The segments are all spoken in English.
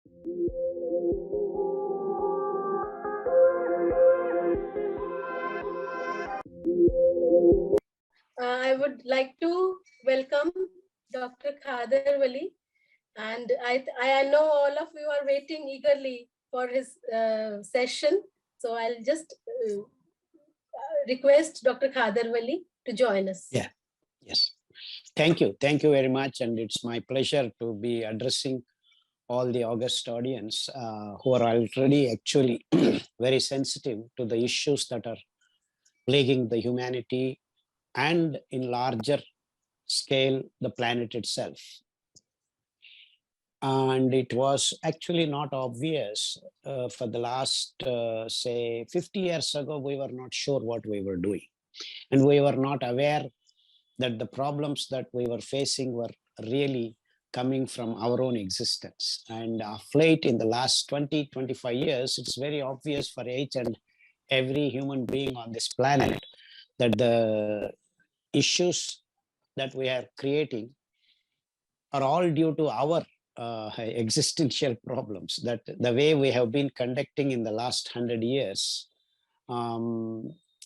I would like to welcome Dr. Khadar Vali, and I know all of you are waiting eagerly for his session. So I'll just request Dr. Khadar Vali to join us. Yeah, yes. Thank you. Thank you very much. And it's my pleasure to be addressing all the august audience who are already actually very sensitive to the issues that are plaguing the humanity and in larger scale, the planet itself. And it was actually not obvious for the last, say, 50 years ago, we were not sure what we were doing. And we were not aware that the problems that we were facing were really coming from our own existence. And of late, in the last 20, 25 years, it's very obvious for each and every human being on this planet that the issues that we are creating are all due to our existential problems, that the way we have been conducting in the last 100 years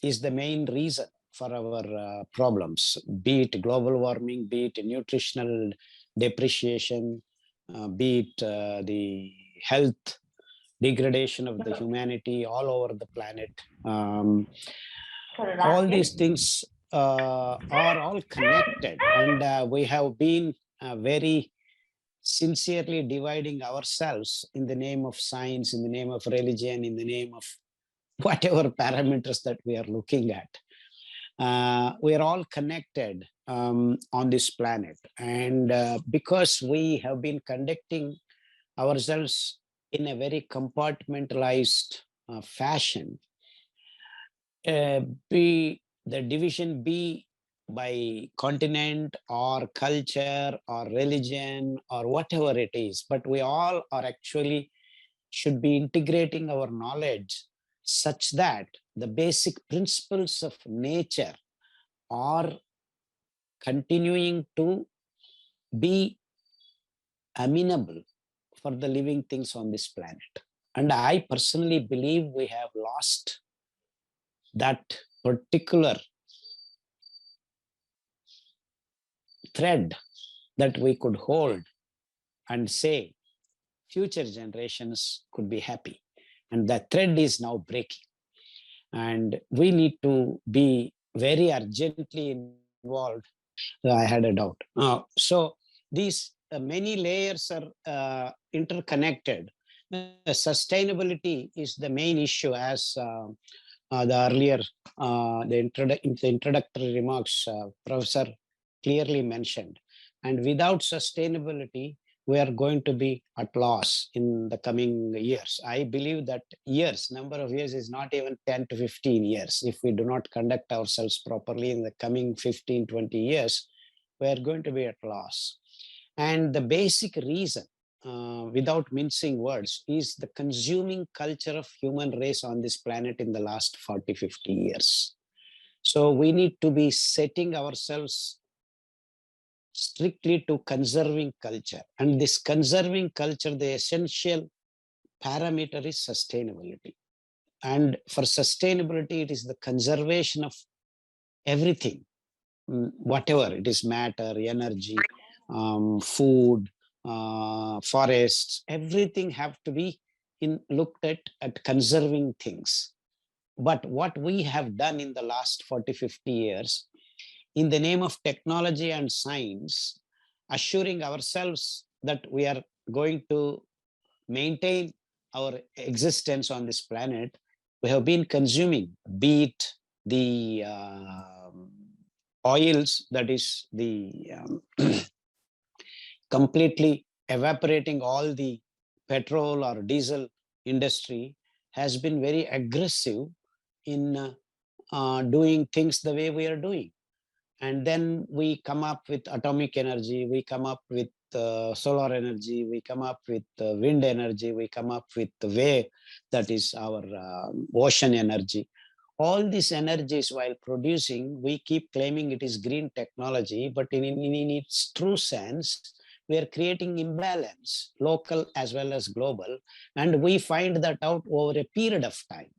is the main reason for our problems, be it global warming, be it nutritional depreciation, be it the health degradation of the humanity all over the planet. All these things are all connected, and we have been very sincerely dividing ourselves in the name of science, in the name of religion, in the name of whatever parameters that we are looking at. We are all connected on this planet. And because we have been conducting ourselves in a very compartmentalized fashion, be the division be by continent or culture or religion or whatever it is, but we all are actually should be integrating our knowledge such that the basic principles of nature are continuing to be amenable for the living things on this planet. And I personally believe we have lost that particular thread that we could hold and say future generations could be happy. And that thread is now breaking. And we need to be very urgently involved. I had a doubt. So these many layers are interconnected. Sustainability is the main issue, as the earlier, the introductory remarks, Professor clearly mentioned. And without sustainability, we are going to be at loss in the coming years. I believe that number of years is not even 10 to 15 years. If we do not conduct ourselves properly in the coming 15, 20 years, we are going to be at loss. And the basic reason, without mincing words, is the consuming culture of human race on this planet in the last 40, 50 years. So we need to be setting ourselves strictly to conserving culture. And this conserving culture, the essential parameter is sustainability. And for sustainability, it is the conservation of everything, whatever it is, matter, energy, food, forests, everything have to be looked at conserving things. But what we have done in the last 40, 50 years, in the name of technology and science, assuring ourselves that we are going to maintain our existence on this planet, we have been consuming, be it the oils, that is the completely evaporating all the petrol or diesel industry has been very aggressive in doing things the way we are doing. And then we come up with atomic energy, we come up with solar energy, we come up with wind energy, we come up with the wave, that is our ocean energy. All these energies, while producing, we keep claiming it is green technology, but in its true sense, we are creating imbalance, local as well as global, and we find that out over a period of time.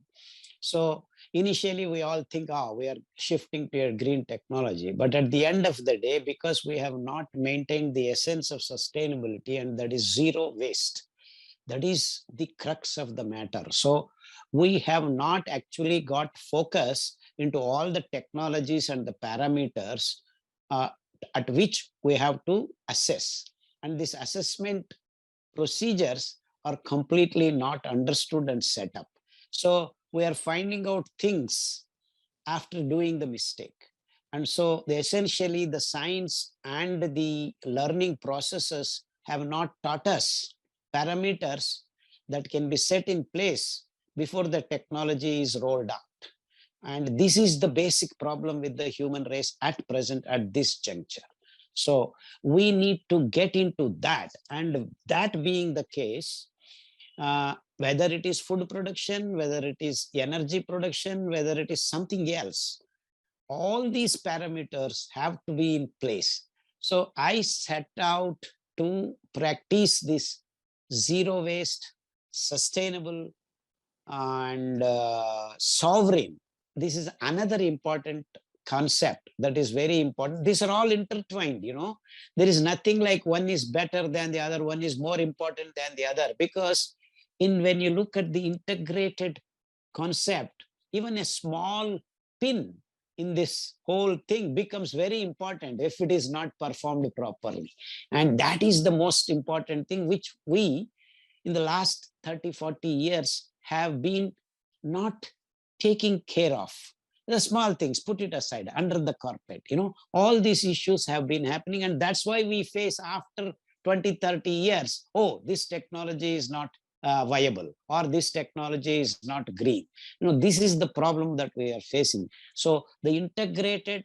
So initially we all think, oh, we are shifting to a green technology, but at the end of the day, because we have not maintained the essence of sustainability, and that is zero waste, that is the crux of the matter. So we have not actually got focus into all the technologies and the parameters uh, at which we have to assess. And this assessment procedures are completely not understood and set up. So we are finding out things after doing the mistake. And so essentially the science and the learning processes have not taught us parameters that can be set in place before the technology is rolled out. And this is the basic problem with the human race at present, at this juncture. So we need to get into that. And that being the case, whether it is food production, whether it is energy production, whether it is something else, all these parameters have to be in place. So I set out to practice this zero waste, sustainable, and sovereign. This is another important concept that is very important. These are all intertwined, you know. There is nothing like one is better than the other, one is more important than the other, because when you look at the integrated concept, even a small pin in this whole thing becomes very important if it is not performed properly. And that is the most important thing, which we in the last 30-40 years have been not taking care of. The small things, put it aside, under the carpet, you know, all these issues have been happening. And that's why we face after 20-30 years, oh, this technology is not viable, or this technology is not green. You know, this is the problem that we are facing. So the integrated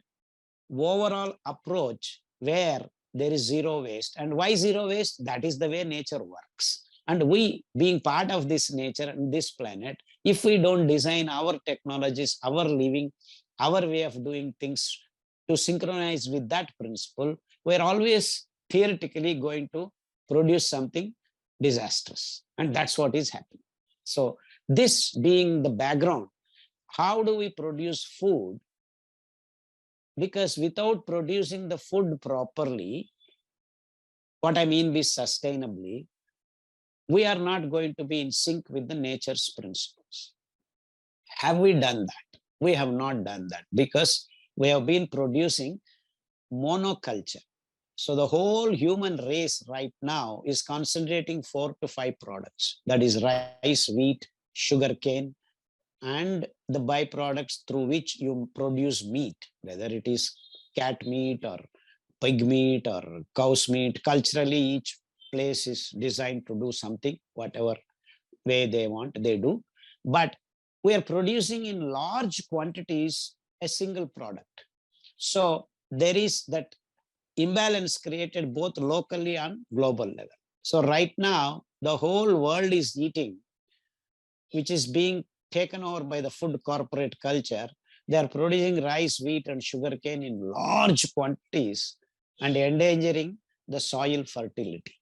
overall approach where there is zero waste. And why zero waste? That is the way nature works. And we, being part of this nature and this planet, if we don't design our technologies, our living, our way of doing things to synchronize with that principle, we're always theoretically going to produce something disastrous. And that's what is happening. So this being the background, how do we produce food? Because without producing the food properly, what I mean by sustainably, we are not going to be in sync with the nature's principles. Have we done that? We have not done that, because we have been producing monoculture. So the whole human race right now is concentrating 4 to 5 products. That is rice, wheat, sugarcane, and the byproducts through which you produce meat, whether it is cat meat or pig meat or cow's meat. Culturally, each place is designed to do something, whatever way they want, they do. But we are producing in large quantities a single product. So there is that imbalance created both locally and global level. So right now, the whole world is eating, which is being taken over by the food corporate culture. They are producing rice, wheat, and sugarcane in large quantities and endangering the soil fertility.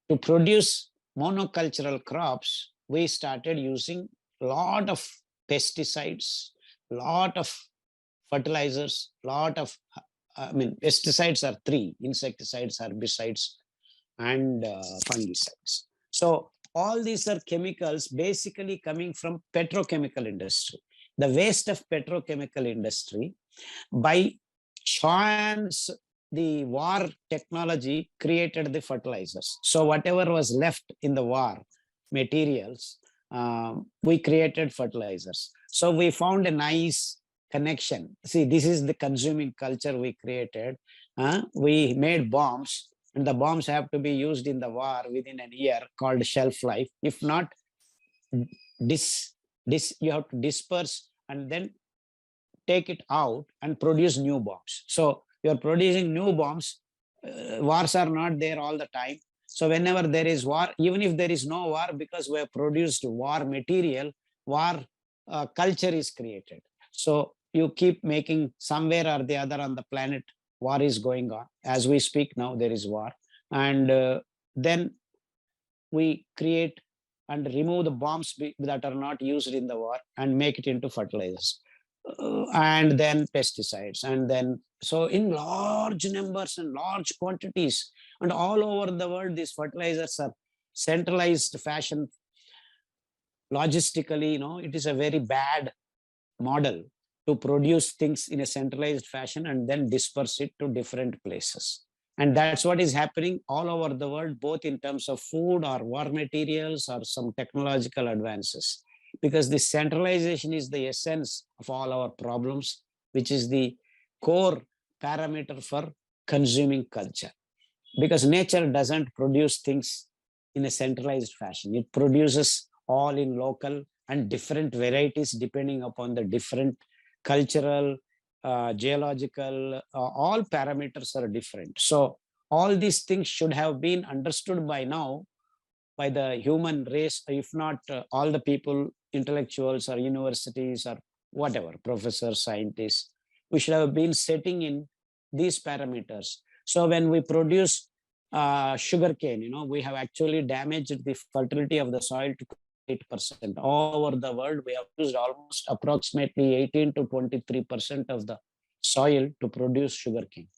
To produce monocultural crops, we started using a lot of pesticides, lot of fertilizers, pesticides are 3, insecticides, herbicides, and fungicides. So all these are chemicals basically coming from petrochemical industry. The waste of petrochemical industry, by chance, the war technology created the fertilizers. So whatever was left in the war materials, we created fertilizers. So we found a nice connection. See, this is the consuming culture we created. We made bombs, and the bombs have to be used in the war within a year, called shelf life. If not, you have to disperse and then take it out and produce new bombs. So you're producing new bombs. Wars are not there all the time. So whenever there is war, even if there is no war, because we have produced war material, war culture is created. So you keep making, somewhere or the other on the planet, war is going on. As we speak now, there is war. And then we create and remove the bombs that are not used in the war and make it into fertilizers. And then pesticides, and then so in large numbers and large quantities, and all over the world these fertilizers are centralized fashion. Logistically, it is a very bad model to produce things in a centralized fashion and then disperse it to different places. And that's what is happening all over the world, both in terms of food or war materials or some technological advances. Because this centralization is the essence of all our problems, which is the core parameter for consuming culture. Because nature doesn't produce things in a centralized fashion. It produces all in local and different varieties depending upon the different cultural, geological, all parameters are different. So all these things should have been understood by now by the human race, if not all the people, intellectuals or universities or whatever, professors, scientists. We should have been setting in these parameters. So when we produce sugarcane, we have actually damaged the fertility of the soil to 8%. All over the world, we have used almost approximately 18 to 23% of the soil to produce sugarcane.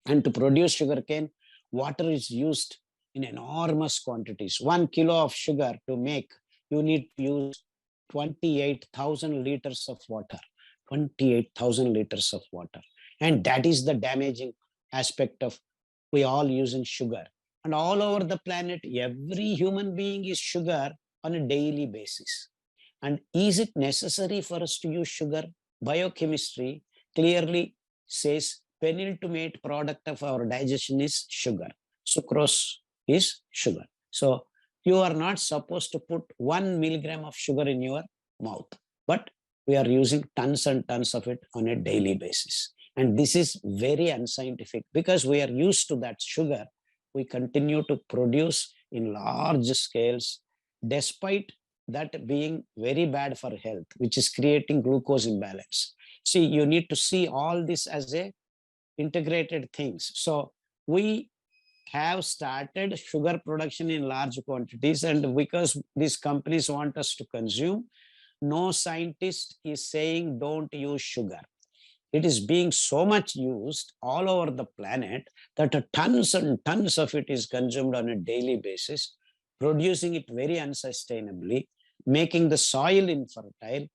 And to produce sugarcane, water is used in enormous quantities. 1 kilo of sugar to make, you need to use 28,000 liters of water. 28,000 liters of water. And that is the damaging aspect of we all using sugar. And all over the planet, every human being is sugar on a daily basis. And is it necessary for us to use sugar? Biochemistry clearly says penultimate product of our digestion is sugar. Sucrose is sugar. So you are not supposed to put 1 milligram of sugar in your mouth, but we are using tons and tons of it on a daily basis. And this is very unscientific because we are used to that sugar. We continue to produce in large scales, despite that being very bad for health, which is creating glucose imbalance. See, you need to see all this as a integrated things. So we have started sugar production in large quantities, and because these companies want us to consume, no scientist is saying don't use sugar. It is being so much used all over the planet that tons and tons of it is consumed on a daily basis, producing it very unsustainably, making the soil infertile,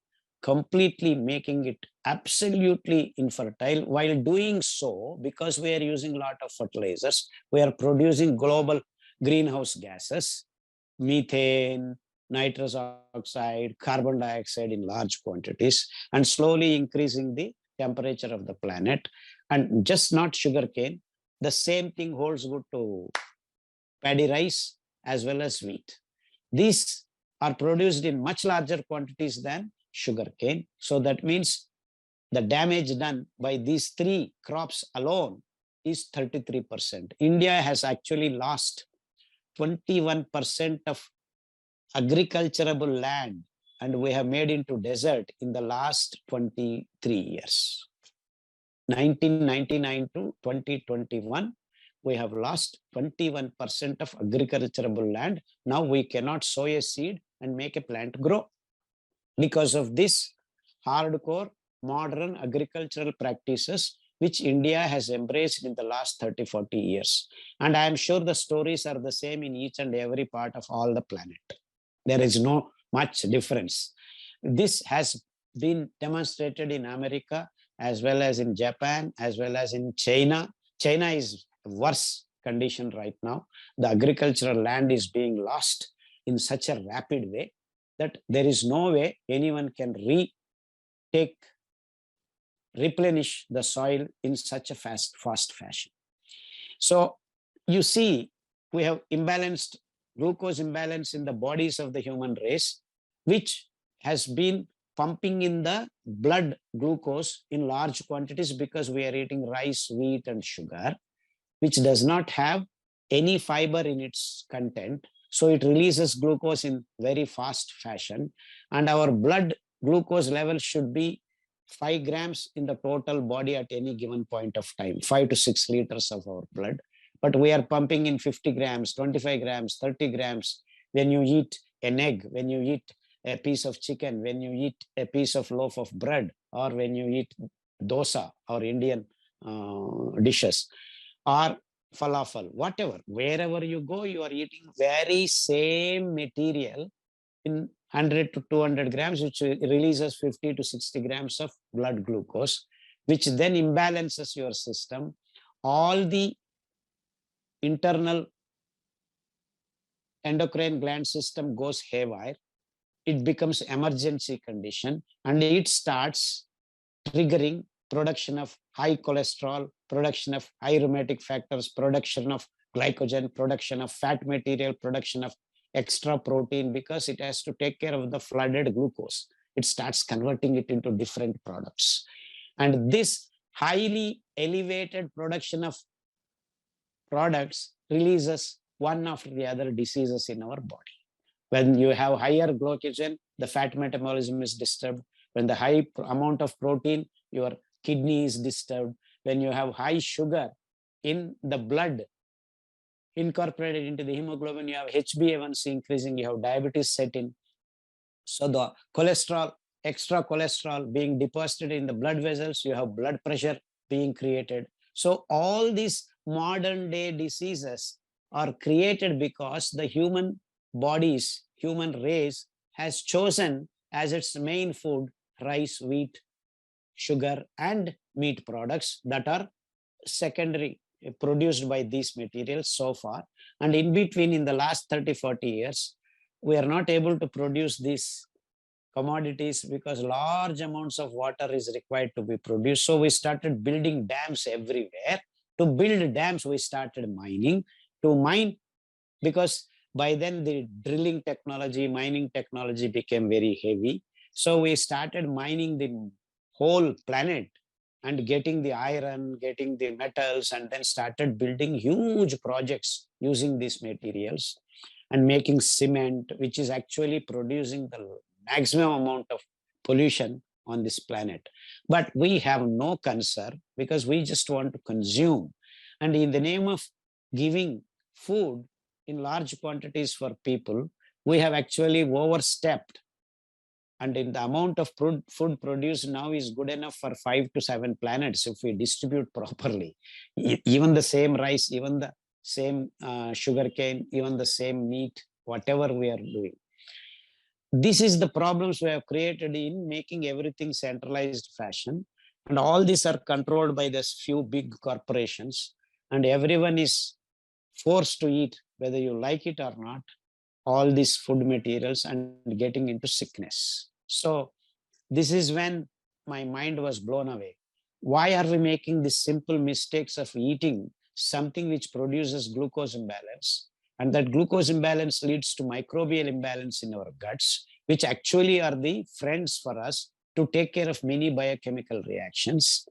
completely making it absolutely infertile. While doing so, because we are using a lot of fertilizers, we are producing global greenhouse gases, methane, nitrous oxide, carbon dioxide in large quantities, and slowly increasing the temperature of the planet. And just not sugarcane, the same thing holds good to paddy rice as well as wheat. These are produced in much larger quantities than sugarcane. So that means the damage done by these three crops alone is 33%. India has actually lost 21% of agriculturable land, and we have made into desert in the last 23 years. 1999 to 2021, we have lost 21% of agriculturable land. Now we cannot sow a seed and make a plant grow because of this hardcore modern agricultural practices which India has embraced in the last 30-40 years. And I am sure the stories are the same in each and every part of all the planet. There is no much difference. This has been demonstrated in America, as well as in Japan, as well as in China. China is worse condition right now. The agricultural land is being lost in such a rapid way that there is no way anyone can replenish the soil in such a fast fashion. So you see, we have imbalanced glucose imbalance in the bodies of the human race, which has been pumping in the blood glucose in large quantities because we are eating rice, wheat, and sugar, which does not have any fiber in its content. So it releases glucose in very fast fashion. And our blood glucose level should be 5 grams in the total body at any given point of time, 5 to 6 liters of our blood. but we are pumping in 50 grams, 25 grams, 30 grams. When you eat an egg, when you eat a piece of chicken, when you eat a piece of loaf of bread, or when you eat dosa or Indian dishes, or falafel, whatever, wherever you go, you are eating very same material in 100 to 200 grams, which releases 50 to 60 grams of blood glucose, which then imbalances your system. All the internal endocrine gland system goes haywire. It becomes emergency condition, and it starts triggering production of high cholesterol, production of high aromatic factors, production of glycogen, production of fat material, production of extra protein, because it has to take care of the flooded glucose. It starts converting it into different products. And this highly elevated production of products releases one after the other diseases in our body. When you have higher glycogen, the fat metabolism is disturbed. When the high amount of protein, your kidney is disturbed. When you have high sugar in the blood incorporated into the hemoglobin, you have HbA1c increasing, you have diabetes set in. So the cholesterol, extra cholesterol being deposited in the blood vessels, you have blood pressure being created. So all these modern day diseases are created because the human bodies, human race has chosen as its main food rice, wheat, sugar, and meat products that are secondary produced by these materials so far. And in between, in the last 30-40 years, we are not able to produce these commodities because large amounts of water is required to be produced. So we started building dams everywhere. To build dams, we started mining. To mine, because by then the drilling technology, mining technology became very heavy. So we started mining the whole planet and getting the iron, getting the metals, and then started building huge projects using these materials and making cement, which is actually producing the maximum amount of pollution on this planet. But we have no concern because we just want to consume. And in the name of giving food in large quantities for people, we have actually overstepped. And in the amount of food produced now is good enough for 5 to 7 planets if we distribute properly. Even the same rice, even the same sugarcane, even the same meat, whatever we are doing. This is the problems we have created in making everything centralized fashion. And all these are controlled by this few big corporations. And everyone is forced to eat, whether you like it or not, all these food materials and getting into sickness. So this is when my mind was blown away. Why are we making these simple mistakes of eating something which produces glucose imbalance? And that glucose imbalance leads to microbial imbalance in our guts, which actually are the friends for us to take care of many biochemical reactions.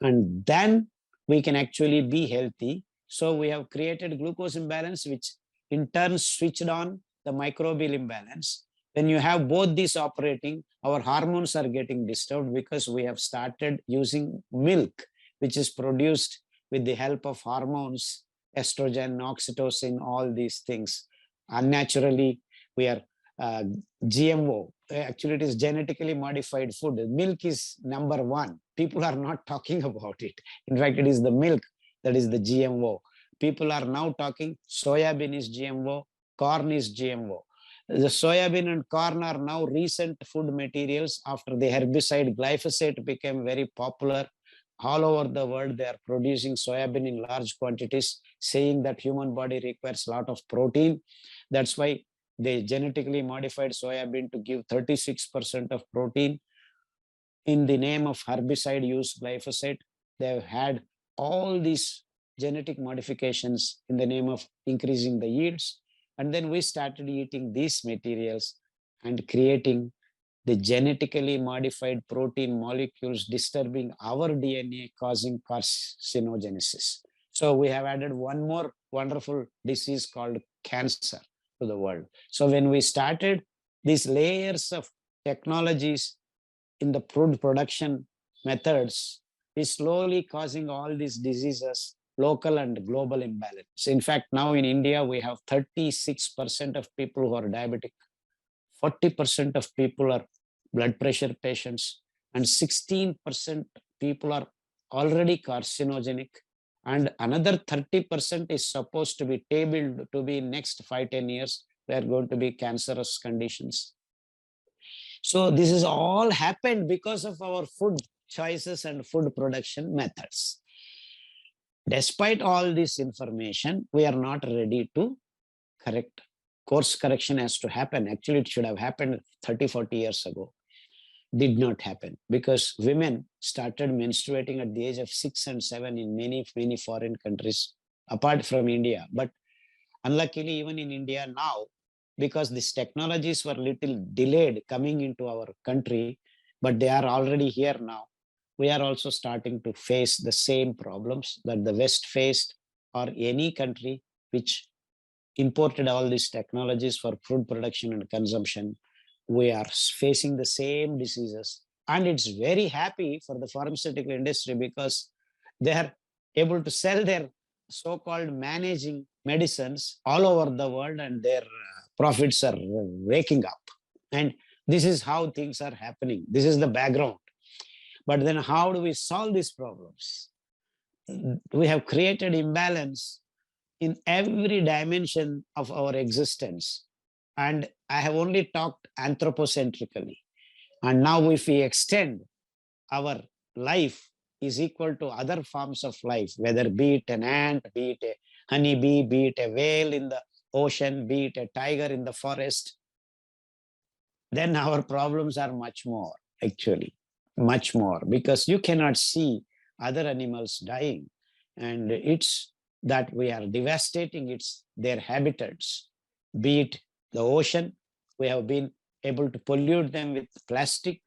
And then we can actually be healthy. So we have created glucose imbalance, which in turn switched on the microbial imbalance. When you have both these operating, our hormones are getting disturbed because we have started using milk, which is produced with the help of hormones, estrogen, oxytocin, all these things. Unnaturally, we are GMO. Actually, it is genetically modified food. Milk is number one. People are not talking about it. In fact, it is the milk that is the GMO. People are now talking soybean is GMO, corn is GMO. The soybean and corn are now recent food materials after the herbicide glyphosate became very popular. All over the world, they are producing soybean in large quantities, saying that human body requires a lot of protein. That's why they genetically modified soybean to give 36% of protein. In the name of herbicide use glyphosate, they've had all these genetic modifications in the name of increasing the yields. And then we started eating these materials and creating the genetically modified protein molecules disturbing our DNA, causing carcinogenesis. So we have added one more wonderful disease called cancer to the world. So when we started these layers of technologies in the food production methods, is slowly causing all these diseases, local and global imbalance. In fact, now in India, we have 36% of people who are diabetic, 40% of people are blood pressure patients, and 16% people are already carcinogenic, and another 30% is supposed to be tabled to be in next 5-10 years. They are going to be cancerous conditions. So this is all happened because of our food choices and food production methods. Despite all this information, we are not ready to correct. Course correction has to happen. Actually, it should have happened 30-40 years ago. Did not happen because women started menstruating at the age of 6 and 7 in many foreign countries apart from India. But unluckily, even in India now, because these technologies were little delayed coming into our country, but they are already here now, we are also starting to face the same problems that the West faced, or any country which imported all these technologies for food production and consumption. We are facing the same diseases. And it's very happy for the pharmaceutical industry because they are able to sell their so-called managing medicines all over the world, and their profits are waking up. And this is how things are happening. This is the background. But then how do we solve these problems? We have created imbalance in every dimension of our existence. And I have only talked anthropocentrically. And now if we extend, our life is equal to other forms of life, whether be it an ant, be it a honeybee, be it a whale in the ocean, be it a tiger in the forest, then our problems are much more, actually, much more, because you cannot see other animals dying. And it's that we are devastating their habitats, be it the ocean. We have been able to pollute them with plastic,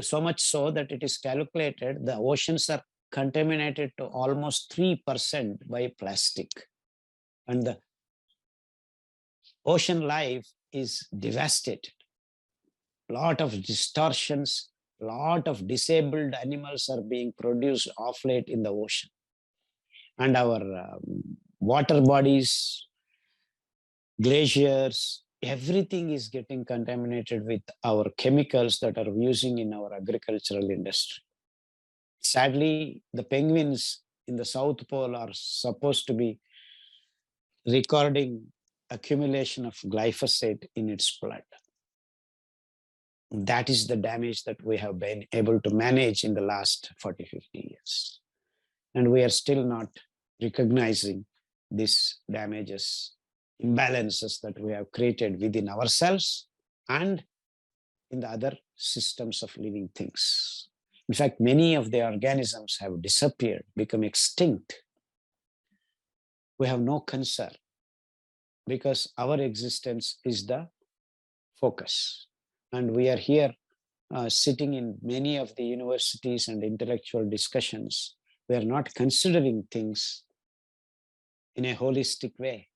so much so that it is calculated the oceans are contaminated to almost 3% by plastic. And the ocean life is devastated. A lot of distortions, a lot of disabled animals are being produced off late in the ocean. And our water bodies, glaciers, everything is getting contaminated with our chemicals that are using in our agricultural industry. Sadly, the penguins in the South Pole are supposed to be recording accumulation of glyphosate in its blood. That is the damage that we have been able to manage in the last 40-50 years. And we are still not recognizing these damages, imbalances that we have created within ourselves and in the other systems of living things. In fact, many of the organisms have disappeared, become extinct. We have no concern because our existence is the focus. And we are here sitting in many of the universities and intellectual discussions. We are not considering things in a holistic way.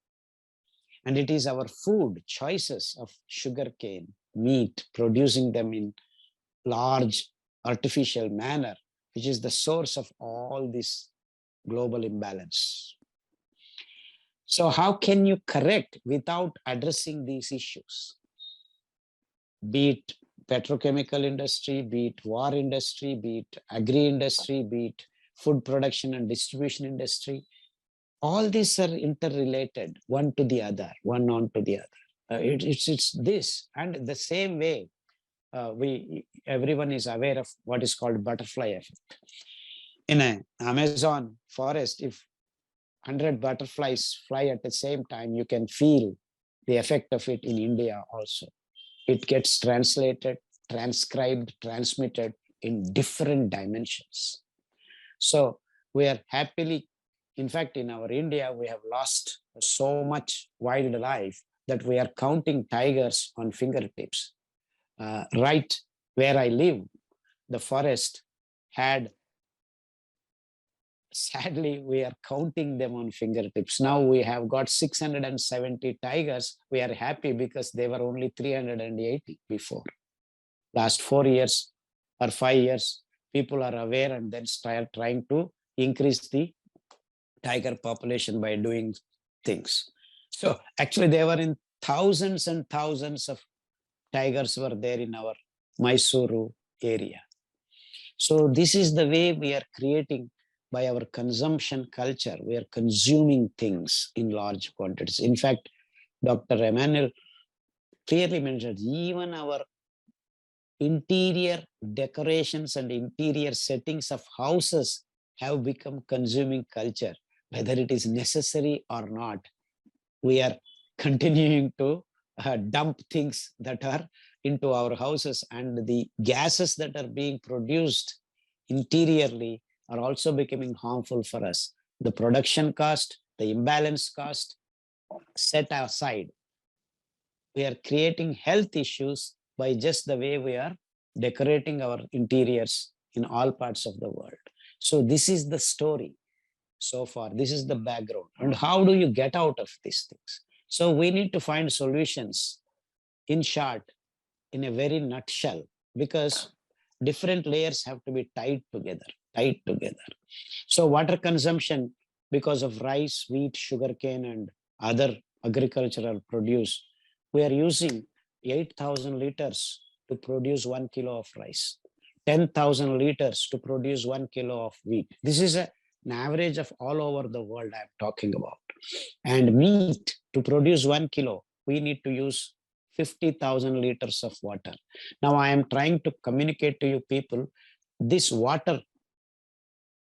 And it is our food choices of sugarcane, meat, producing them in large artificial manner, which is the source of all this global imbalance. So how can you correct without addressing these issues? Be it petrochemical industry, be it war industry, be it agri-industry, be it food production and distribution industry, all these are interrelated, one to the other, one on to the other. It's this, and the same way, everyone is aware of what is called butterfly effect. In an Amazon forest, if 100 butterflies fly at the same time, you can feel the effect of it in India also. It gets translated, transcribed, transmitted in different dimensions. So we are happily, in fact, in our India, we have lost so much wildlife that we are counting tigers on fingertips. Right where I live, the forest had, sadly, we are counting them on fingertips. Now we have got 670 tigers. We are happy because they were only 380 before. Last 4 years or 5 years, people are aware and then start trying to increase the tiger population by doing things. So actually they were in thousands and thousands of tigers were there in our Mysuru area. So this is the way we are creating by our consumption culture. We are consuming things in large quantities. In fact, Dr. Emmanuel clearly mentioned even our interior decorations and interior settings of houses have become consuming culture, whether it is necessary or not. We are continuing to dump things that are into our houses, and the gases that are being produced interiorly are also becoming harmful for us. The production cost, the imbalance cost set aside, we are creating health issues by just the way we are decorating our interiors in all parts of the world. So this is the story so far. This is the background. And how do you get out of these things? So we need to find solutions, in short, in a very nutshell, because different layers have to be tied together. So water consumption, because of rice, wheat, sugarcane, and other agricultural produce, we are using 8,000 liters to produce 1 kilo of rice, 10,000 liters to produce 1 kilo of wheat. This is an average of all over the world I'm talking about. And meat, to produce 1 kilo, we need to use 50,000 liters of water. Now I am trying to communicate to you people, this water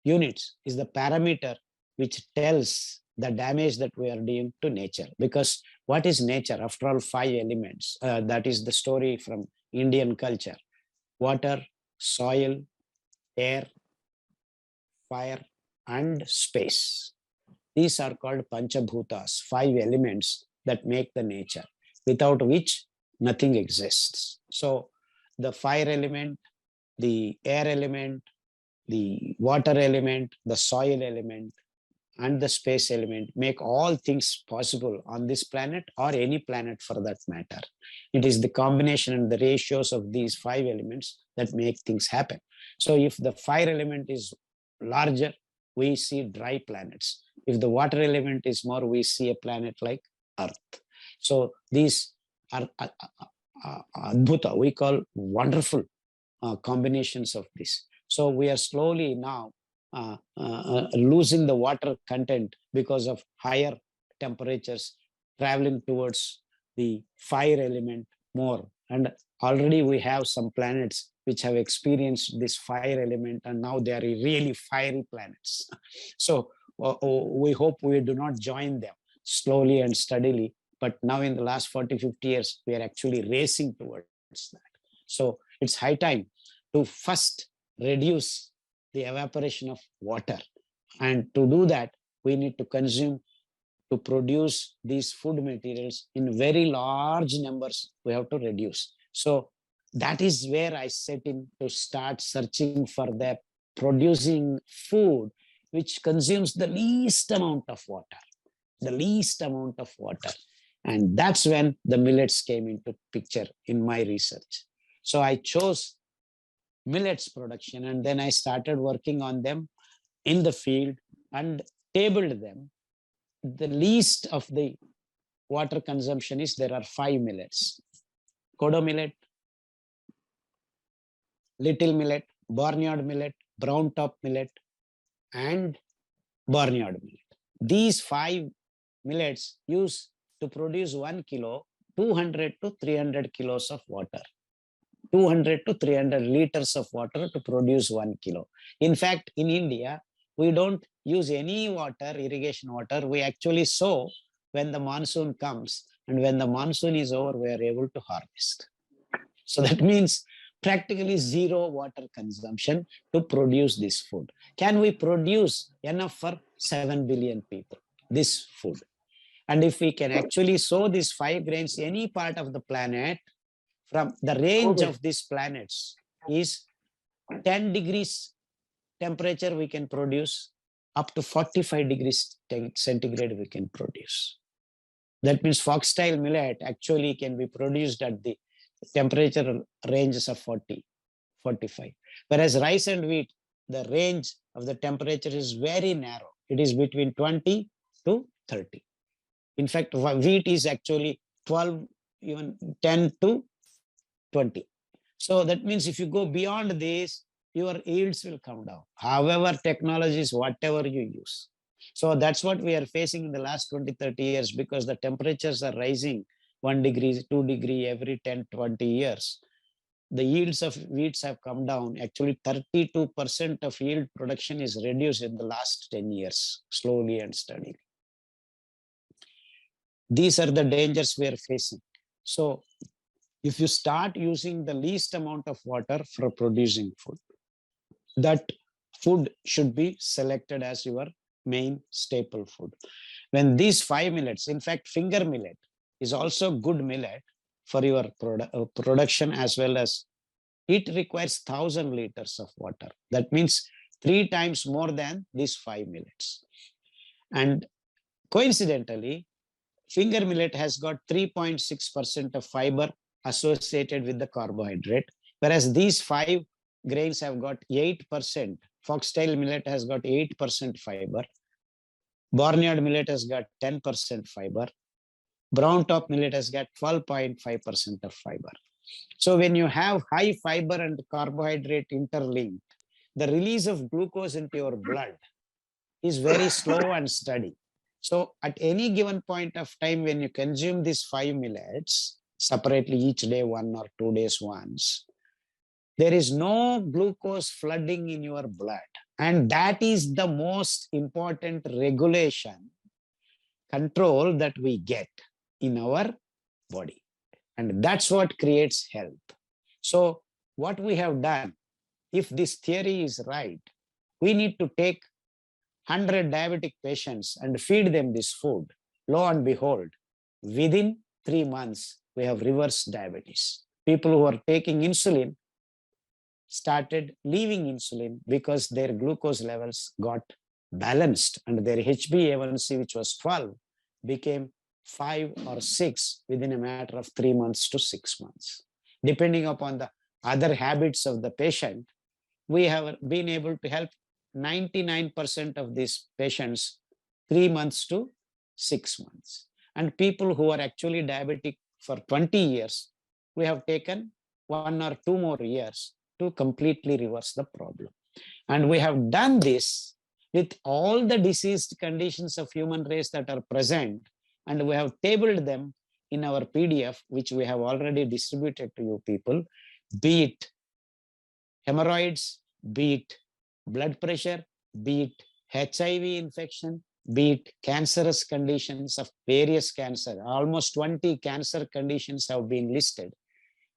units is the parameter which tells the damage that we are doing to nature. Because what is nature? After all, 5 elements. That is the story from Indian culture: water, soil, air, fire, and space. These are called Panchabhutas, 5 elements that make the nature, without which nothing exists. So the fire element, the air element, the water element, the soil element, and the space element make all things possible on this planet, or any planet for that matter. It is the combination and the ratios of these 5 elements that make things happen. So if the fire element is larger, we see dry planets. If the water element is more, we see a planet like Earth. So these are adbhuta, we call wonderful combinations of this. So we are slowly now losing the water content because of higher temperatures, traveling towards the fire element more. And already we have some planets which have experienced this fire element, and now they are really fiery planets. So we hope we do not join them slowly and steadily. But now in the last 40, 50 years, we are actually racing towards that. So it's high time to first reduce the evaporation of water. And to do that, we need to consume, to produce these food materials in very large numbers, we have to reduce. So that is where I set in to start searching for the producing food which consumes the least amount of water, And that's when the millets came into picture in my research. So I chose millets production, and then I started working on them in the field and tabled them. The least of the water consumption is, there are 5 millets: kodo millet, little millet, barnyard millet, brown top millet, and barnyard millet. These 5 millets use to produce 1 kilo, 200 to 300 kilos of water. 200 to 300 liters of water to produce 1 kilo. In fact, in India, we don't use any water, irrigation water. We actually sow when the monsoon comes, and when the monsoon is over, we are able to harvest. So that means practically 0 water consumption to produce this food. Can we produce enough for 7 billion people, this food? And if we can actually sow these 5 grains any part of the planet, from the range of these planets is 10 degrees temperature we can produce, up to 45 degrees centigrade we can produce. That means foxtail millet actually can be produced at the temperature ranges of 40, 45. Whereas rice and wheat, the range of the temperature is very narrow. It is between 20 to 30. In fact, wheat is actually 12, even 10 to 20. So that means if you go beyond this, your yields will come down. However, technologies, whatever you use. So that's what we are facing in the last 20, 30 years, because the temperatures are rising 1 degree, 2 degree every 10, 20 years. The yields of wheats have come down. Actually, 32% of yield production is reduced in the last 10 years, slowly and steadily. These are the dangers we are facing. So if you start using the least amount of water for producing food, that food should be selected as your main staple food. When these 5 millets, in fact, finger millet is also good millet for your production, as well as it requires 1,000 liters of water. That means 3 times more than these 5 millets. And coincidentally, finger millet has got 3.6% of fiber associated with the carbohydrate, whereas these 5 grains have got 8%. Foxtail millet has got 8% fiber. Barnyard millet has got 10% fiber. Brown top millet has got 12.5% of fiber. So when you have high fiber and carbohydrate interlinked, the release of glucose into your blood is very slow and steady. So at any given point of time, when you consume these 5 millets separately each day, 1 or 2 days once, there is no glucose flooding in your blood. And that is the most important regulation, control that we get in our body. And that's what creates health. So what we have done, if this theory is right, we need to take 100 diabetic patients and feed them this food. Lo and behold, within 3 months, we have reversed diabetes. People who are taking insulin started leaving insulin because their glucose levels got balanced, and their HbA1c, which was 12, became 5 or 6 within a matter of 3 months to 6 months. Depending upon the other habits of the patient, we have been able to help 99% of these patients 3 months to 6 months. And people who are actually diabetic for 20 years, we have taken 1 or 2 more years to completely reverse the problem. And we have done this with all the diseased conditions of human race that are present, and we have tabled them in our PDF, which we have already distributed to you people, be it hemorrhoids, be it blood pressure, be it HIV infection, be it cancerous conditions of various cancer. Almost 20 cancer conditions have been listed.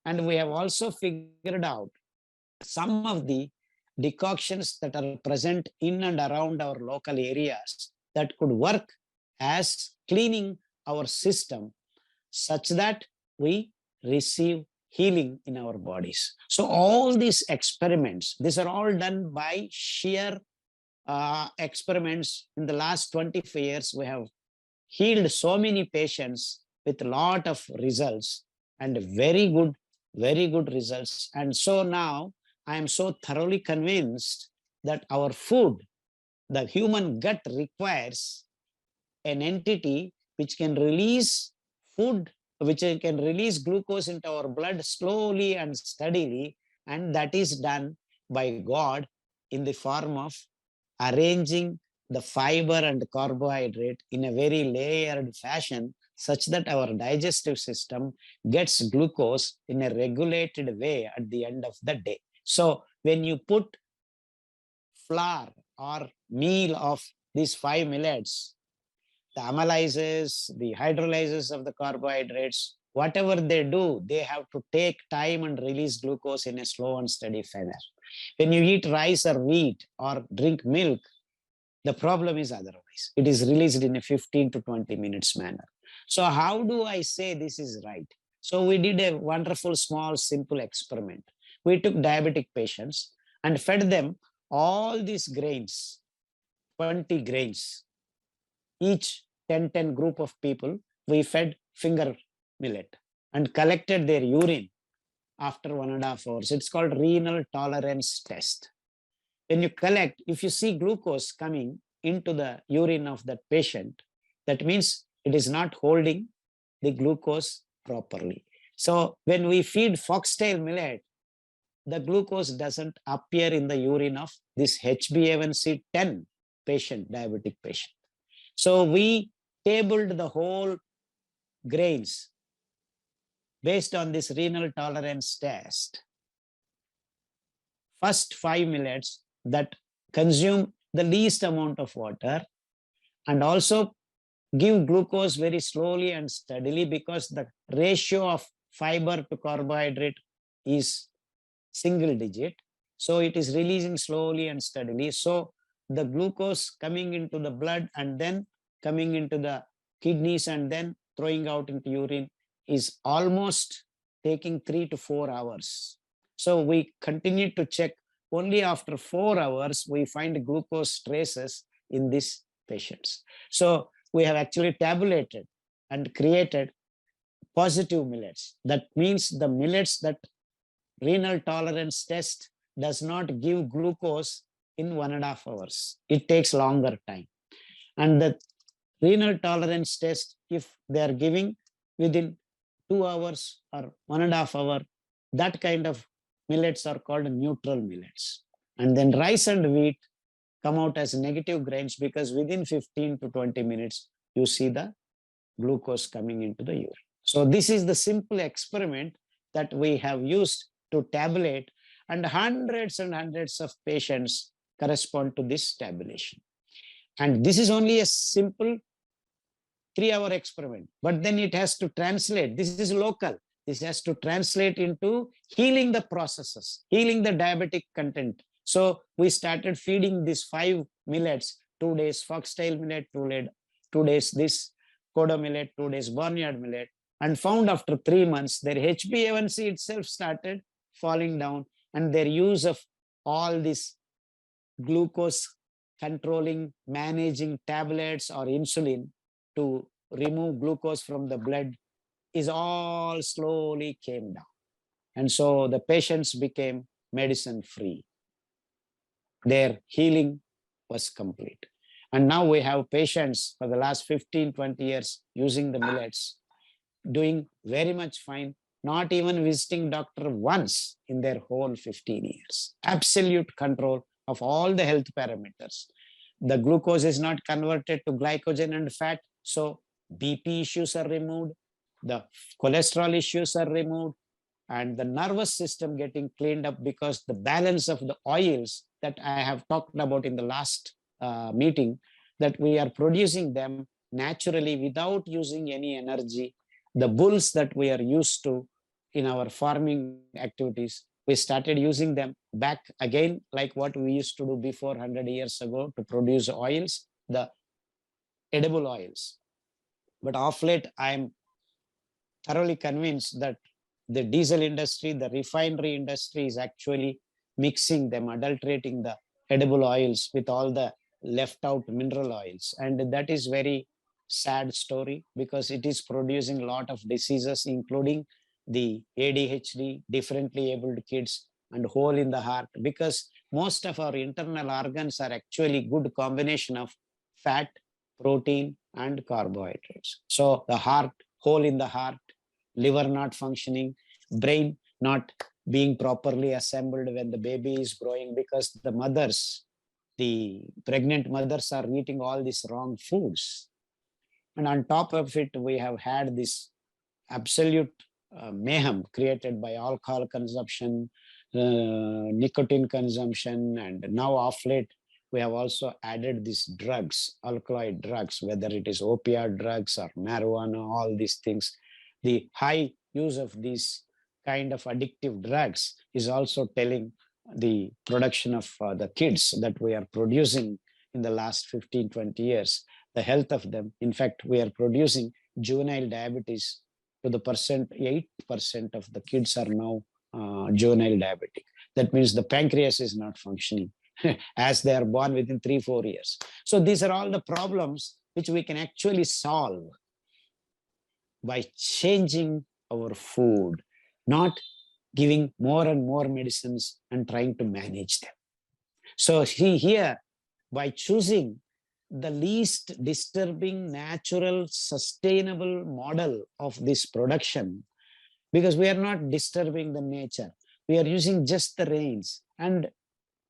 And we have also figured out some of the decoctions that are present in and around our local areas that could work as cleaning our system such that we receive healing in our bodies. So all these experiments, these are all done by sheer experiments. In the last 25 years, we have healed so many patients with a lot of results, and very good results. And so now I am so thoroughly convinced that our food, the human gut, requires an entity which can release food, which can release glucose into our blood slowly and steadily. And that is done by God in the form of arranging the fiber and carbohydrate in a very layered fashion, such that our digestive system gets glucose in a regulated way at the end of the day. So when you put flour or meal of these 5 millets, the amylazes, the hydrolyzes of the carbohydrates, whatever they do, they have to take time and release glucose in a slow and steady manner. When you eat rice or wheat or drink milk, the problem is otherwise. It is released in a 15 to 20 minutes manner. So how do I say this is right? So we did a wonderful, small, simple experiment. We took diabetic patients and fed them all these grains, 20 grains. Each 10 group of people, we fed finger millet and collected their urine after 1.5 hours. It's called renal tolerance test. When you collect, if you see glucose coming, into the urine of that patient, that means it is not holding the glucose properly. So when we feed foxtail millet, the glucose doesn't appear in the urine of this HbA1c 10 patient, diabetic patient. So we tabled the whole grains based on this renal tolerance test. First 5 millets that consume the least amount of water and also give glucose very slowly and steadily, because the ratio of fiber to carbohydrate is single digit. So it is releasing slowly and steadily. So the glucose coming into the blood and then coming into the kidneys and then throwing out into urine is almost taking 3 to 4 hours. So we continue to check. Only after 4 hours, we find glucose traces in these patients. So we have actually tabulated and created positive millets. That means the millets that renal tolerance test does not give glucose in 1.5 hours. It takes longer time. And the renal tolerance test, if they are giving within 2 hours or 1.5 hours, that kind of millets are called neutral millets. And then rice and wheat come out as negative grains, because within 15 to 20 minutes, you see the glucose coming into the urine. So this is the simple experiment that we have used to tabulate, and hundreds and hundreds of patients correspond to this tabulation. And this is only a simple 3-hour experiment, but then it has to translate. This is local. This has to translate into healing the processes, healing the diabetic content. So we started feeding these 5 millets, 2 days foxtail millet, 2 days this kodo millet, 2 days barnyard millet, and found after 3 months their HbA1c itself started falling down, and their use of all these glucose controlling, managing tablets or insulin to remove glucose from the blood is all slowly came down. And so the patients became medicine free. Their healing was complete. And now we have patients for the last 15, 20 years using the millets, doing very much fine, not even visiting doctor once in their whole 15 years. Absolute control of all the health parameters. The glucose is not converted to glycogen and fat, so BP issues are removed, the cholesterol issues are removed, and the nervous system getting cleaned up, because the balance of the oils that I have talked about in the last meeting, that we are producing them naturally without using any energy. The bulls that we are used to in our farming activities, we started using them back again, like what we used to do before 100 years ago to produce oils, the edible oils. But of late, I'm thoroughly convinced that the diesel industry, the refinery industry is actually mixing them, adulterating the edible oils with all the left out mineral oils. And that is very sad story, because it is producing a lot of diseases, including the ADHD, differently abled kids, and hole in the heart, because most of our internal organs are actually good combination of fat, protein, and carbohydrates. So the heart, hole in the heart, liver not functioning, brain not being properly assembled when the baby is growing, because the mothers, the pregnant mothers are eating all these wrong foods. And on top of it, we have had this absolute mayhem created by alcohol consumption, nicotine consumption, and now of late, we have also added these drugs, alkaloid drugs, whether it is opioid drugs or marijuana, all these things. The high use of these kind of addictive drugs is also telling the production of the kids that we are producing in the last 15, 20 years, the health of them. In fact, we are producing juvenile diabetes to the 8% of the kids are now juvenile diabetic. That means the pancreas is not functioning as they are born within 3-4 years. So these are all the problems which we can actually solve by changing our food, not giving more and more medicines and trying to manage them. So here, by choosing the least disturbing, natural, sustainable model of this production, because we are not disturbing the nature. We are using just the rains. And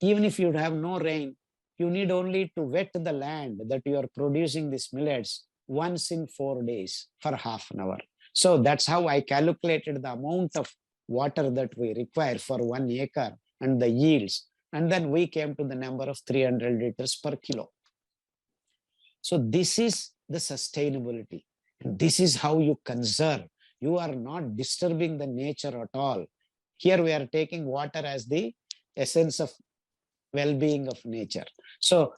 even if you have no rain, you need only to wet the land that you are producing these millets once in 4 days for half an hour. So that's how I calculated the amount of water that we require for 1 acre and the yields. And then we came to the number of 300 liters per kilo. So this is the sustainability. This is how you conserve. You are not disturbing the nature at all. Here we are taking water as the essence of well-being of nature. So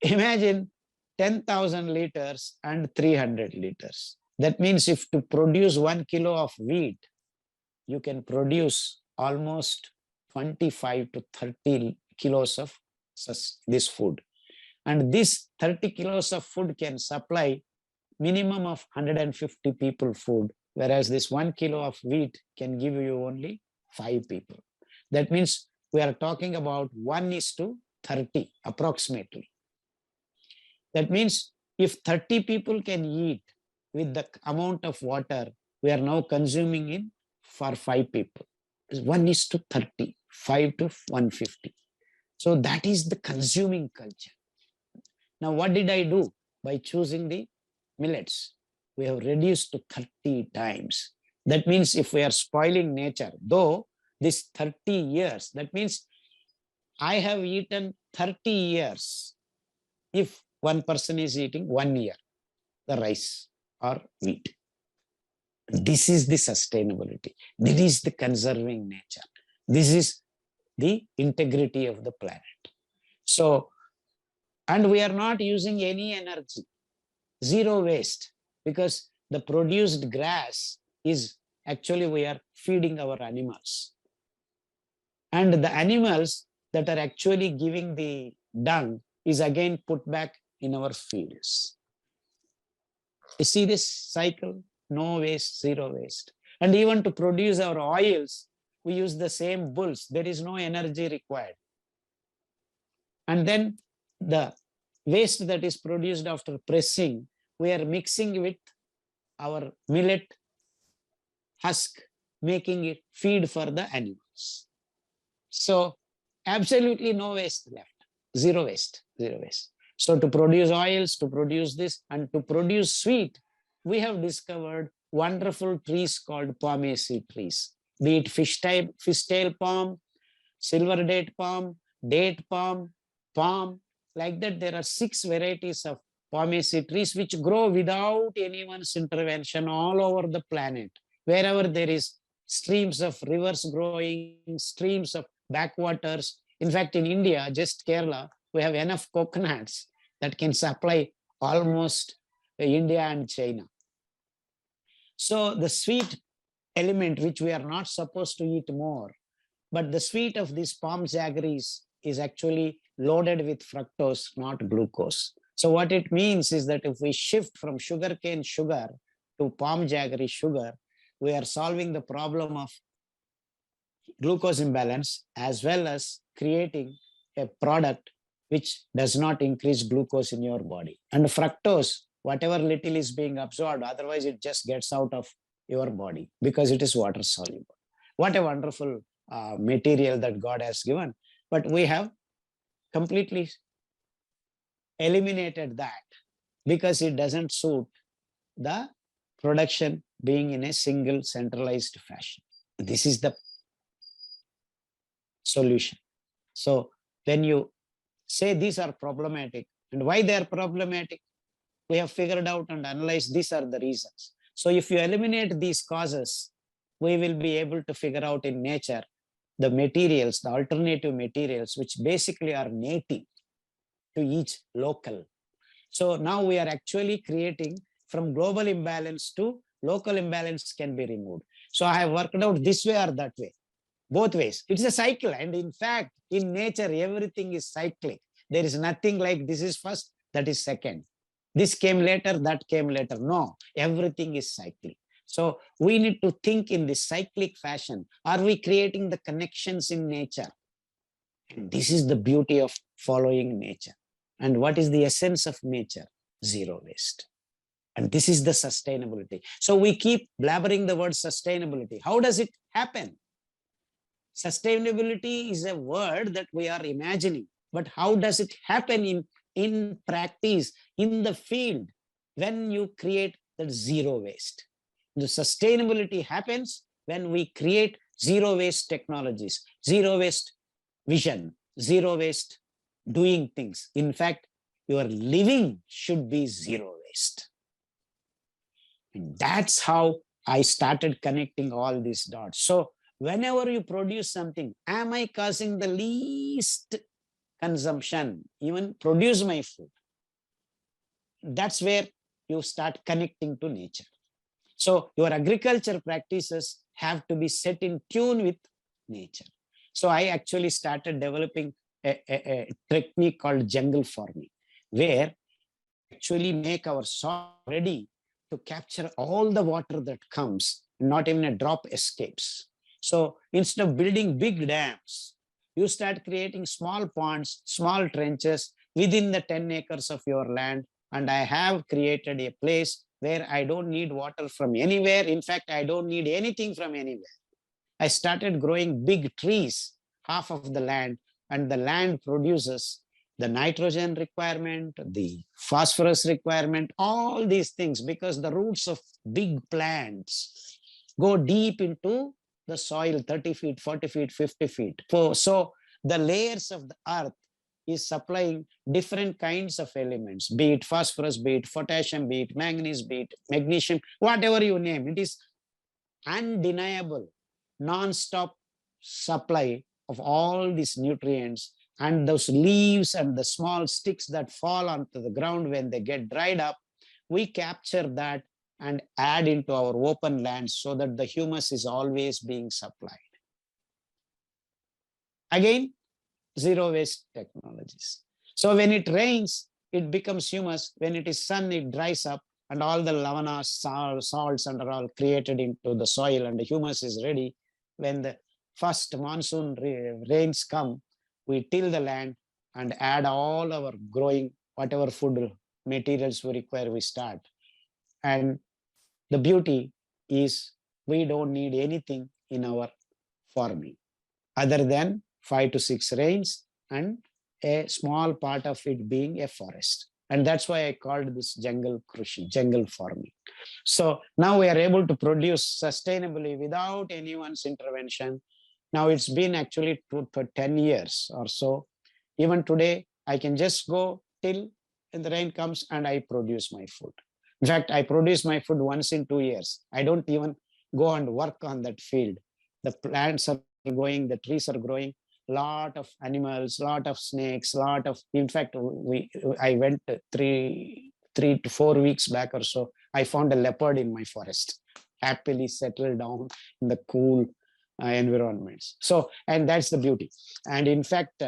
imagine 10,000 liters and 300 liters. That means if to produce 1 kilo of wheat, you can produce almost 25 to 30 kilos of this food. And this 30 kilos of food can supply minimum of 150 people food, whereas this 1 kilo of wheat can give you only 5 people. That means we are talking about 1:30 approximately. That means if 30 people can eat with the amount of water we are now consuming in for 5 people, 1:30, 5 to 150. So that is the consuming culture. Now, what did I do by choosing the millets? We have reduced to 30 times. That means if we are spoiling nature, though this 30 years, that means I have eaten 30 years if one person is eating 1 year, the rice or wheat. This is the sustainability. This is the conserving nature. This is the integrity of the planet. So, and we are not using any energy, zero waste, because the produced grass is actually we are feeding our animals. And the animals that are actually giving the dung is again put back in our fields. You see this cycle? No waste, zero waste. And even to produce our oils, we use the same bulls. There is no energy required. And then the waste that is produced after pressing, we are mixing with our millet husk, making it feed for the animals. So absolutely no waste left, zero waste, zero waste. So to produce oils, to produce this, and to produce sweet, we have discovered wonderful trees called pomaceae trees, be it fishtail palm, silver date palm, palm, like that. There are 6 varieties of pomaceae trees which grow without anyone's intervention all over the planet. Wherever there is streams of rivers growing, streams of backwaters. In fact, in India, just Kerala, we have enough coconuts that can supply almost India and China. So the sweet element, which we are not supposed to eat more, but the sweet of these palm jaggeries is actually loaded with fructose, not glucose. So what it means is that if we shift from sugarcane sugar to palm jaggery sugar, we are solving the problem of glucose imbalance as well as creating a product which does not increase glucose in your body. And fructose, whatever little is being absorbed, otherwise it just gets out of your body because it is water soluble. What a wonderful material that God has given. But we have completely eliminated that because it doesn't suit the production being in a single centralized fashion. This is the solution. So when you say these are problematic and why they are problematic, we have figured out and analyzed these are the reasons. So if you eliminate these causes, we will be able to figure out in nature the materials, the alternative materials, which basically are native to each local. So now we are actually creating from global imbalance to local imbalance can be removed. So I have worked out this way or that way, both ways. It's a cycle. And in fact, in nature, everything is cyclic. There is nothing like this is first, that is second. This came later, that came later. No, everything is cyclic. So we need to think in this cyclic fashion. Are we creating the connections in nature? And this is the beauty of following nature. And what is the essence of nature? Zero waste. And this is the sustainability. So we keep blabbering the word sustainability. How does it happen? Sustainability is a word that we are imagining, but how does it happen in practice, in the field, when you create the zero waste? The sustainability happens when we create zero waste technologies, zero waste vision, zero waste doing things. In fact, your living should be zero waste. And that's how I started connecting all these dots. So whenever you produce something, am I causing the least consumption, even produce my food? That's where you start connecting to nature. So your agriculture practices have to be set in tune with nature. So I actually started developing a technique called jungle farming, where actually make our soil ready to capture all the water that comes, not even a drop escapes. So instead of building big dams, you start creating small ponds, small trenches within the 10 acres of your land. And I have created a place where I don't need water from anywhere. In fact, I don't need anything from anywhere. I started growing big trees, half of the land, and the land produces the nitrogen requirement, the phosphorus requirement, all these things, because the roots of big plants go deep into the soil, 30 feet, 40 feet, 50 feet. So the layers of the earth is supplying different kinds of elements, be it phosphorus, be it potassium, be it manganese, be it magnesium, whatever you name. It is undeniable, non-stop supply of all these nutrients, and those leaves and the small sticks that fall onto the ground when they get dried up, we capture that and add into our open lands so that the humus is always being supplied. Again, zero waste technologies. So when it rains, it becomes humus. When it is sun, it dries up, and all the lavanas, salts, and are all created into the soil, and the humus is ready. When the first monsoon rains come, we till the land and add all our growing, whatever food materials we require, we start. And the beauty is we don't need anything in our farming other than 5 to 6 rains and a small part of it being a forest. And that's why I called this jungle krushi, jungle farming. So now we are able to produce sustainably without anyone's intervention. Now it's been actually for 10 years or so. Even today, I can just go till the rain comes and I produce my food. In fact, I produce my food once in 2 years. I don't even go and work on that field. The plants are going, the trees are growing, lot of animals, lot of snakes, lot of, in fact, I went 3 to 4 weeks back or so, I found a leopard in my forest, happily settled down in the cool environments. So, and that's the beauty. And in fact,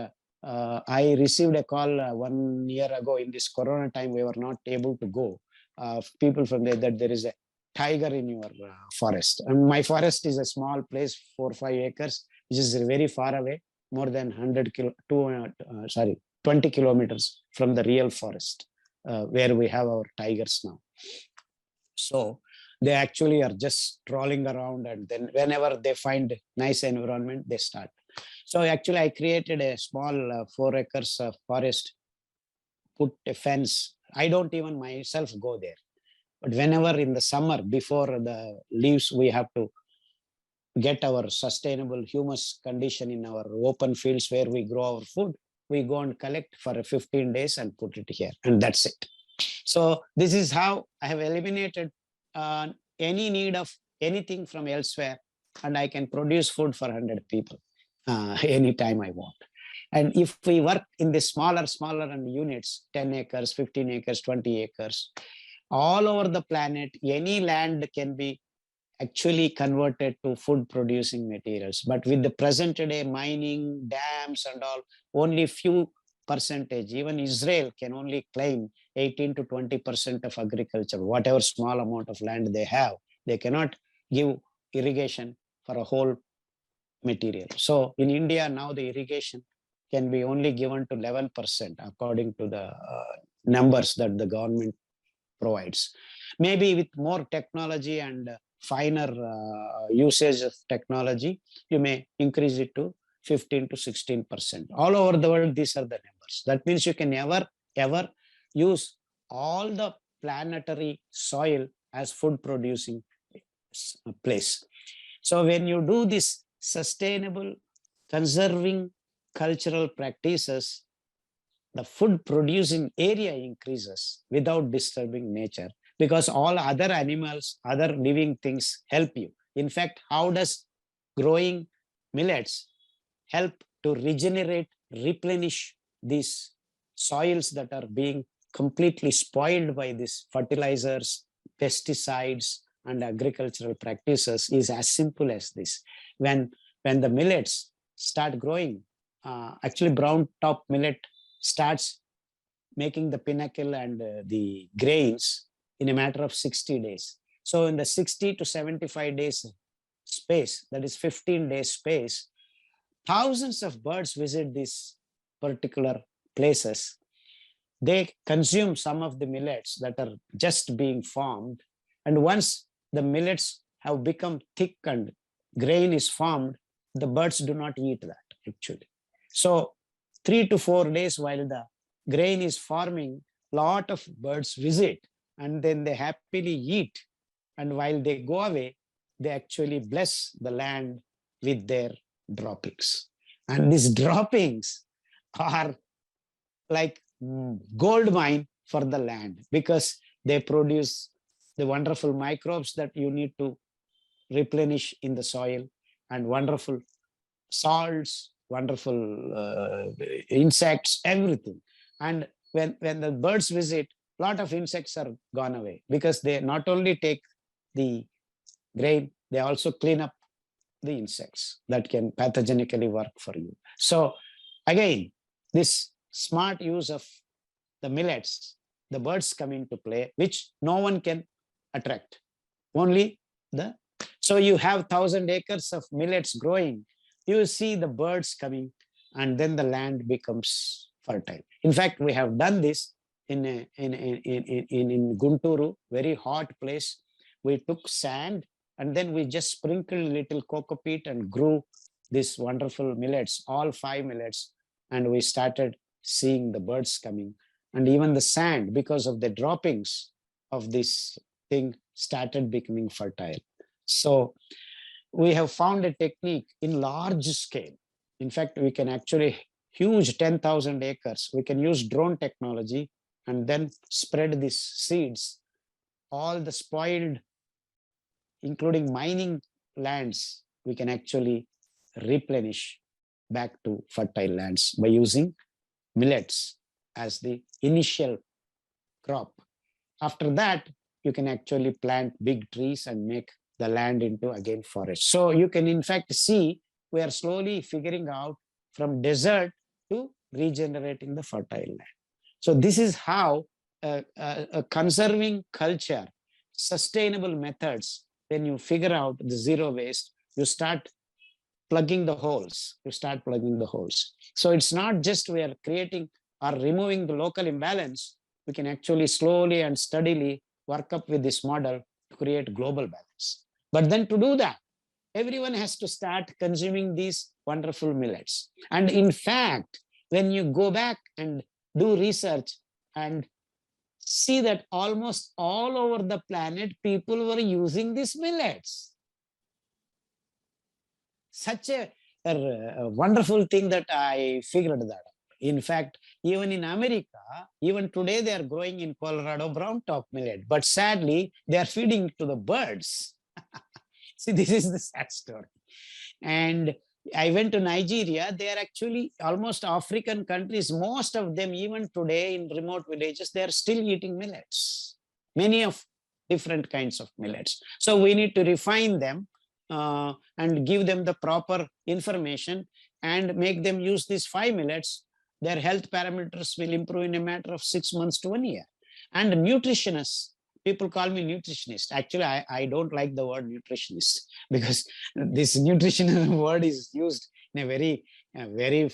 I received a call 1 year ago in this Corona time, we were not able to go. People from there, that there is a tiger in your forest. And my forest is a small place, 4 or 5 acres, which is very far away, more than 20 kilometers from the real forest, where we have our tigers now. So they actually are just strolling around, and then whenever they find nice environment, they start. So actually I created a small 4 acres of forest, put a fence. I don't even myself go there. But whenever in the summer, before the leaves, we have to get our sustainable humus condition in our open fields where we grow our food, we go and collect for 15 days and put it here, and that's it. So this is how I have eliminated any need of anything from elsewhere, and I can produce food for 100 people anytime I want. And if we work in the smaller and units, 10 acres, 15 acres, 20 acres, all over the planet, any land can be actually converted to food producing materials. But with the present day mining, dams and all, only few percentage, even Israel can only claim 18 to 20% of agriculture, whatever small amount of land they have. They cannot give irrigation for a whole material. So in India now the irrigation can be only given to 11% according to the numbers that the government provides. Maybe with more technology and finer usage of technology, you may increase it to 15 to 16%. All over the world, these are the numbers. That means you can never, ever use all the planetary soil as food producing place. So when you do this sustainable, conserving cultural practices, the food producing area increases without disturbing nature, because all other animals, other living things help you. In fact, how does growing millets help to regenerate, replenish these soils that are being completely spoiled by these fertilizers, pesticides, and agricultural practices is as simple as this. When the millets start growing, actually brown top millet starts making the pinnacle and the grains in a matter of 60 days. So in the 60 to 75 days space, that is 15 days space, thousands of birds visit these particular places. They consume some of the millets that are just being formed. And once the millets have become thick and grain is formed, the birds do not eat that actually. So 3 to 4 days while the grain is forming, lot of birds visit and then they happily eat. And while they go away, they actually bless the land with their droppings. And these droppings are like gold mine for the land, because they produce the wonderful microbes that you need to replenish in the soil, and wonderful salts, wonderful insects, everything. And when the birds visit, a lot of insects are gone away, because they not only take the grain, they also clean up the insects that can pathogenically work for you. So again, this smart use of the millets, the birds come into play, which no one can attract. Only the, so you have 1,000 acres of millets growing, you see the birds coming, and then the land becomes fertile. In fact, we have done this in Gunturu, very hot place. We took sand and then we just sprinkled a little coco peat and grew these wonderful millets, all 5 millets, and we started seeing the birds coming. And even the sand, because of the droppings of this thing, started becoming fertile. So we have found a technique in large scale. In fact, we can actually huge 10,000 acres. We can use drone technology and then spread these seeds. All the spoiled, including mining lands, we can actually replenish back to fertile lands by using millets as the initial crop. After that, you can actually plant big trees and make the land into again forest. So you can in fact see we are slowly figuring out from desert to regenerating the fertile land. So this is how a conserving culture, sustainable methods, when you figure out the zero waste, you start plugging the holes. You start plugging the holes. So it's not just we are creating or removing the local imbalance. We can actually slowly and steadily work up with this model to create global balance. But then to do that, everyone has to start consuming these wonderful millets. And in fact, when you go back and do research and see that almost all over the planet, people were using these millets. Such a wonderful thing that I figured that out. In fact, even in America, even today they are growing in Colorado brown top millet, but sadly they are feeding to the birds. See, this is the sad story. And I went to Nigeria. They are actually almost African countries. Most of them, even today in remote villages, they are still eating millets. Many of different kinds of millets. So we need to refine them and give them the proper information and make them use these 5 millets. Their health parameters will improve in a matter of 6 months to 1 year. And nutritionists, people call me nutritionist. Actually, I don't like the word nutritionist, because this nutrition word is used in a very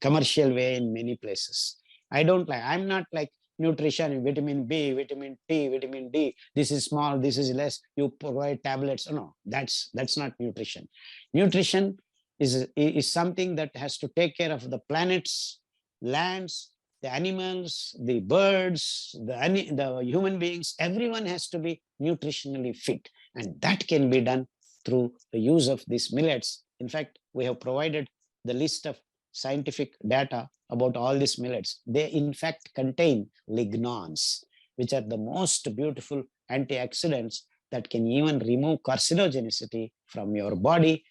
commercial way in many places. I'm not like nutrition, vitamin B, vitamin T, vitamin D. This is small, this is less. You provide tablets. No, that's not nutrition. Nutrition is something that has to take care of the planets, lands, the animals, the birds, the human beings. Everyone has to be nutritionally fit, and that can be done through the use of these millets. In fact, we have provided the list of scientific data about all these millets. They in fact contain lignans, which are the most beautiful antioxidants that can even remove carcinogenicity from your body.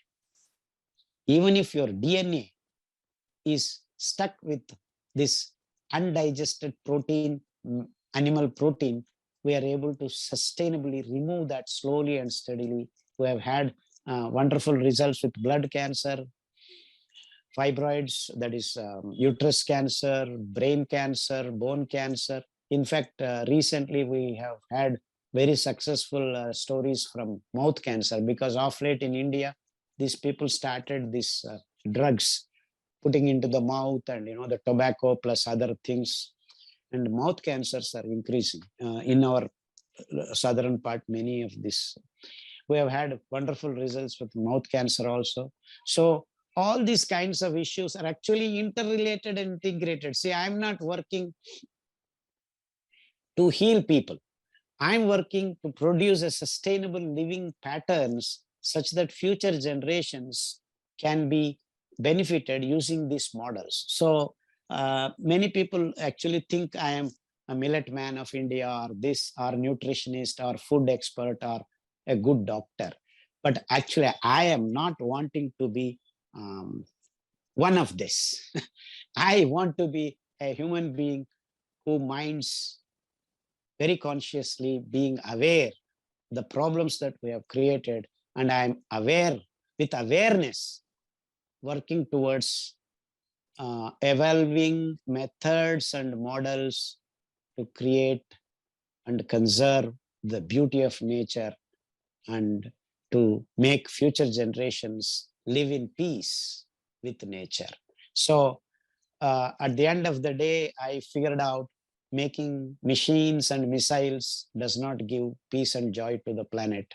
Even if your DNA is stuck with this undigested protein, animal protein, we are able to sustainably remove that slowly and steadily. We have had wonderful results with blood cancer, fibroids, that is uterus cancer, brain cancer, bone cancer. In fact, recently we have had very successful stories from mouth cancer, because of late in India, these people started these drugs putting into the mouth, and the tobacco plus other things, and mouth cancers are increasing in our southern part. Many of this, we have had wonderful results with mouth cancer also. So all these kinds of issues are actually interrelated and integrated. See, I'm not working to heal people. I'm working to produce a sustainable living patterns such that future generations can be benefited using these models. So many people actually think I am a millet man of India, or this, or nutritionist, or food expert, or a good doctor. But actually, I am not wanting to be one of this. I want to be a human being who minds very consciously, being aware the problems that we have created, and I'm aware, with awareness, working towards evolving methods and models to create and conserve the beauty of nature, and to make future generations live in peace with nature. So at the end of the day, I figured out making machines and missiles does not give peace and joy to the planet,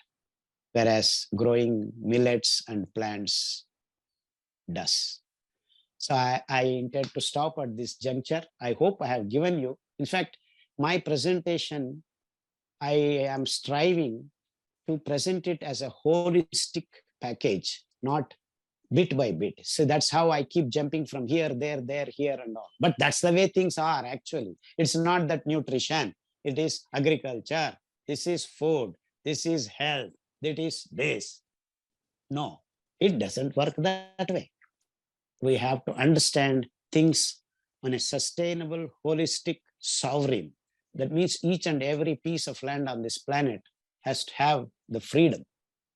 whereas growing millets and plants does. So I intend to stop at this juncture. I hope I have given you, in fact, my presentation, I am striving to present it as a holistic package, not bit by bit. So that's how I keep jumping from here, there, here, and all. But that's the way things are actually. It's not that nutrition, it is agriculture. This is food. This is health. That is this. No, it doesn't work that way. We have to understand things on a sustainable, holistic, sovereign. That means each and every piece of land on this planet has to have the freedom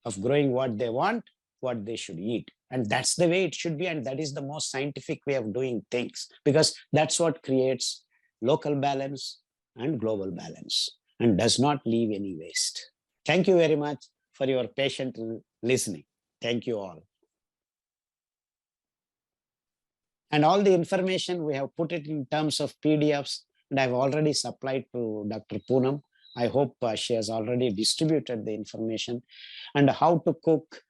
of growing what they want, what they should eat. And that's the way it should be. And that is the most scientific way of doing things, because that's what creates local balance and global balance, and does not leave any waste. Thank you very much for your patient listening. Thank you all. And all the information, we have put it in terms of PDFs, and I've already supplied to Dr. Poonam. I hope she has already distributed the information, and how to cook,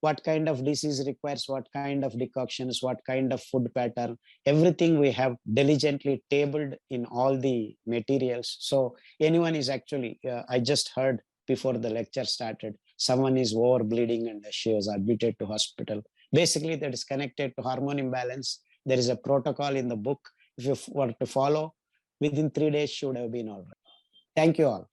what kind of disease requires what kind of decoctions, what kind of food pattern, everything we have diligently tabled in all the materials. So anyone is actually, I just heard before the lecture started, someone is over bleeding and she was admitted to hospital. Basically, that is connected to hormone imbalance. There is a protocol in the book. If you were to follow, within 3 days, she would have been all right. Thank you all.